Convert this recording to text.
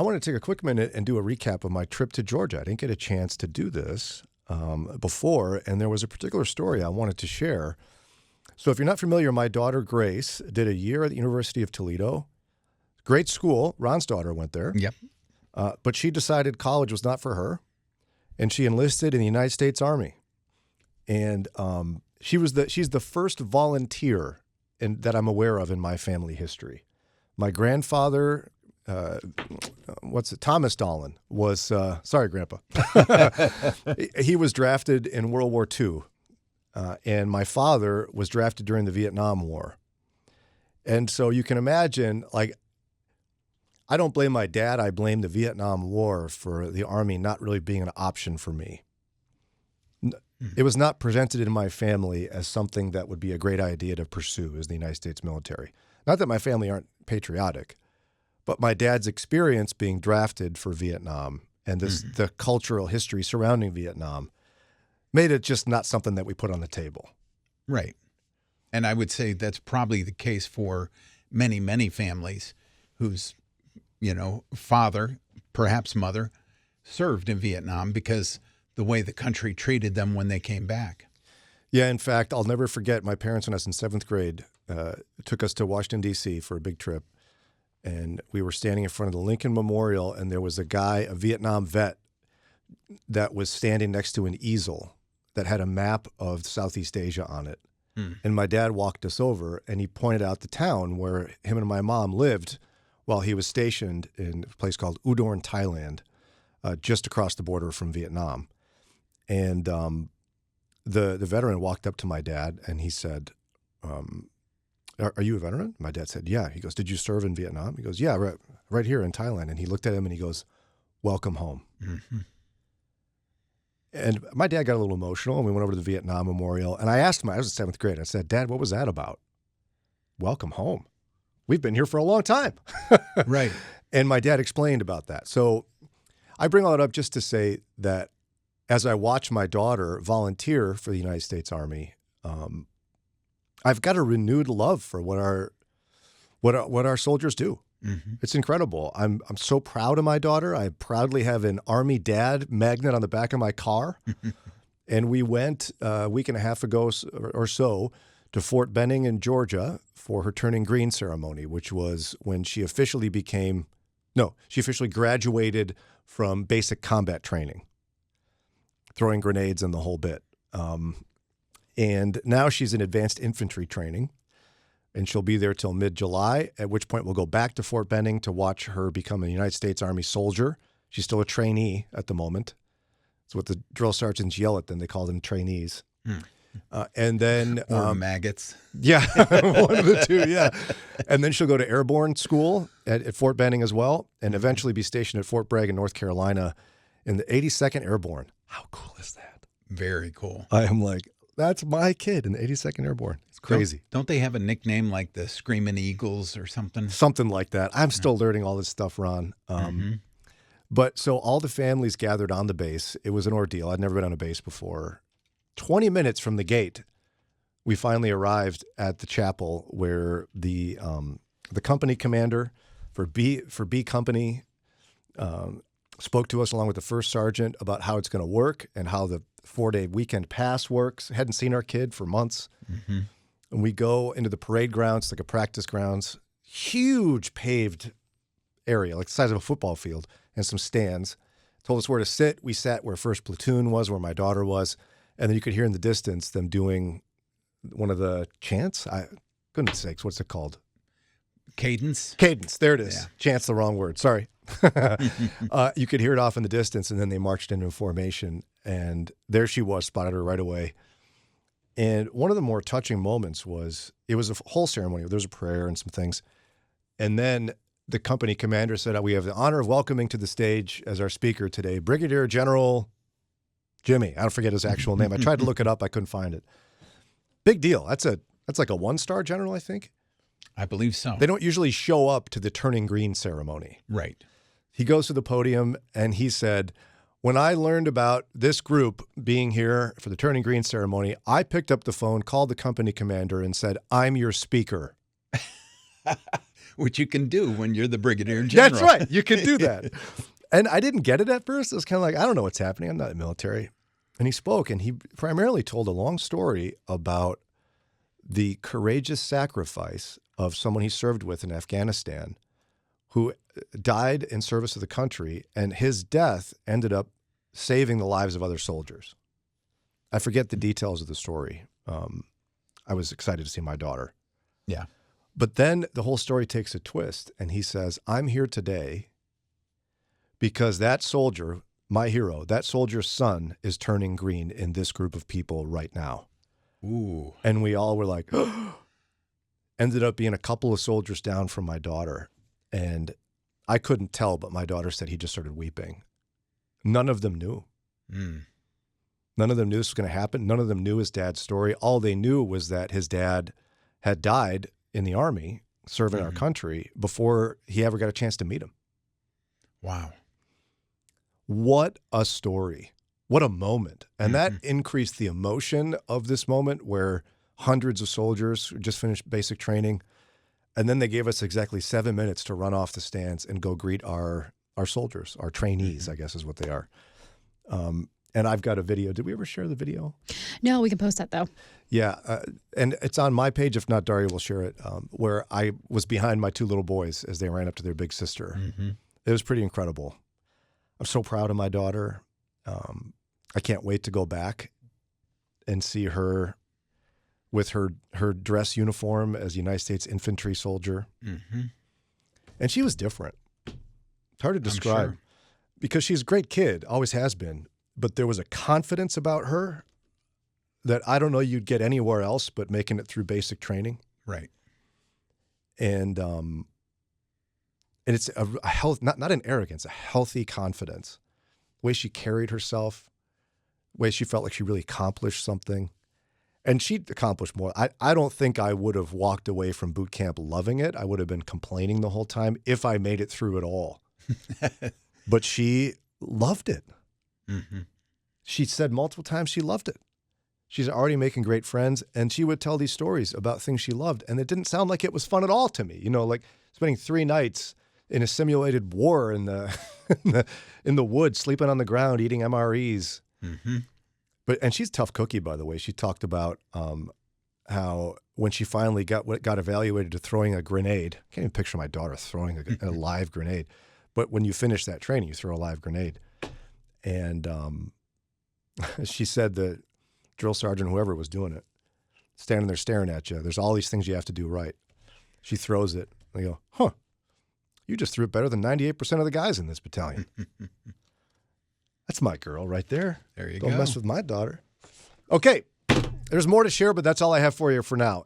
I want to take a quick minute and do a recap of my trip to Georgia. I didn't get a chance to do this before, and there was a particular story I wanted to share. So if you're not familiar, my daughter Grace did a year at the University of Toledo. Great school. Ron's daughter went there. Yep. But she decided college was not for her, and she enlisted in the United States Army. And she's the first volunteer that I'm aware of in my family history. My grandfather, Thomas Dahlen, was, sorry, Grandpa. He was drafted in World War II, and my father was drafted during the Vietnam War. And so you can imagine, like, I don't blame my dad. I blame the Vietnam War for the Army not really being an option for me. It was not presented in my family as something that would be a great idea to pursue as the United States military. Not that my family aren't patriotic, but my dad's experience being drafted for Vietnam and the cultural history surrounding Vietnam made it just not something that we put on the table. Right. And I would say that's probably the case for many, many families whose, father, perhaps mother, served in Vietnam because the way the country treated them when they came back. Yeah, in fact, I'll never forget my parents when I was in 7th grade took us to Washington, D.C. for a big trip. And we were standing in front of the Lincoln Memorial, and there was a guy, a Vietnam vet, that was standing next to an easel that had a map of Southeast Asia on it. And my dad walked us over, and he pointed out the town where him and my mom lived while he was stationed in a place called Udon, Thailand, just across the border from Vietnam. And the veteran walked up to my dad, and he said, are you a veteran? My dad said, yeah. He goes, did you serve in Vietnam? He goes, yeah, right here in Thailand. And he looked at him, and he goes, welcome home. Mm-hmm. And my dad got a little emotional, and we went over to the Vietnam Memorial. And I asked him, I was in 7th grade, I said, Dad, what was that about? Welcome home. We've been here for a long time. Right. And my dad explained about that. So I bring all that up just to say that as I watch my daughter volunteer for the United States Army, I've got a renewed love for what our soldiers do. Mm-hmm. It's incredible. I'm so proud of my daughter. I proudly have an Army dad magnet on the back of my car. And we went a week and a half ago or so to Fort Benning in Georgia for her turning green ceremony, which was when she officially graduated from basic combat training, throwing grenades and the whole bit. And now she's in advanced infantry training. And she'll be there till mid-July, at which point we'll go back to Fort Benning to watch her become a United States Army soldier. She's still a trainee at the moment. It's what the drill sergeants yell at them. They call them trainees. And then... Or maggots. Yeah, one of the two, yeah. And then she'll go to airborne school at Fort Benning as well, and eventually be stationed at Fort Bragg in North Carolina in the 82nd Airborne. How cool is that? Very cool. I am like... That's my kid in the 82nd Airborne. It's crazy. Don't they have a nickname like the Screaming Eagles or something? Something like that. I'm still learning all this stuff, Ron. But so all the families gathered on the base. It was an ordeal. I'd never been on a base before. 20 minutes from the gate, we finally arrived at the chapel where the company commander for B Company spoke to us along with the first sergeant about how it's going to work and how the 4-day weekend pass works. Hadn't seen our kid for months. Mm-hmm. And we go into the parade grounds, like a practice grounds, huge paved area, like the size of a football field, and some stands. Told us where to sit. We sat where first platoon was, where my daughter was. And then you could hear in the distance them doing one of the chants. Goodness sakes, what's it called? Cadence. Cadence. There it is. Yeah. Chant's the wrong word. Sorry. You could hear it off in the distance, and then they marched into formation. And there she was, spotted her right away. And one of the more touching moments was, it was a whole ceremony. There was a prayer and some things. And then the company commander said, we have the honor of welcoming to the stage as our speaker today, Brigadier General Jimmy. I don't forget his actual name. I tried to look it up. I couldn't find it. Big deal. That's like a 1-star general, I think. I believe so. They don't usually show up to the turning green ceremony. Right. He goes to the podium and he said, when I learned about this group being here for the turning green ceremony, I picked up the phone, called the company commander, and said, I'm your speaker. which you can do when you're the Brigadier General. That's right. You can do that. And I didn't get it at first. It was kind of like, I don't know what's happening. I'm not in the military. And he spoke, and he primarily told a long story about the courageous sacrifice of someone he served with in Afghanistan who died in service of the country, and his death ended up saving the lives of other soldiers. I forget the details of the story. I was excited to see my daughter. Yeah. But then the whole story takes a twist, and he says, I'm here today because that soldier, my hero, that soldier's son is turning green in this group of people right now. Ooh. And we all were like, ended up being a couple of soldiers down from my daughter. And I couldn't tell, but my daughter said he just started weeping. None of them knew. None of them knew this was going to happen. None of them knew his dad's story. All they knew was that his dad had died in the Army, serving our country, before he ever got a chance to meet him. Wow. What a story. What a moment. And that increased the emotion of this moment where hundreds of soldiers just finished basic training. And then they gave us exactly 7 minutes to run off the stands and go greet our soldiers, our trainees, I guess is what they are. And I've got a video. Did we ever share the video? No, we can post that though. Yeah. And it's on my page. If not, Daria will share it, where I was behind my two little boys as they ran up to their big sister. It was pretty incredible. I'm so proud of my daughter. I can't wait to go back and see her with her dress uniform as a United States infantry soldier. And she was different. It's hard to describe because she's a great kid, always has been. But there was a confidence about her that I don't know you'd get anywhere else but making it through basic training. Right. And it's a health, not an arrogance, a healthy confidence. The way she carried herself, the way she felt like she really accomplished something. And she accomplished more. I don't think I would have walked away from boot camp loving it. I would have been complaining the whole time if I made it through it all. But she loved it. She said multiple times she loved it. She's already making great friends, and she would tell these stories about things she loved, and it didn't sound like it was fun at all to me. You know, like spending 3 nights in a simulated war in the in the woods, sleeping on the ground, eating MREs. And she's a tough cookie, by the way. She talked about how when she finally got evaluated to throwing a grenade, I can't even picture my daughter throwing a live grenade, but when you finish that training, you throw a live grenade. And she said the drill sergeant, whoever was doing it, standing there staring at you. There's all these things you have to do right. She throws it. And they go, huh, you just threw it better than 98% of the guys in this battalion. That's my girl right there. There you go. Don't mess with my daughter. Okay, there's more to share, but that's all I have for you for now.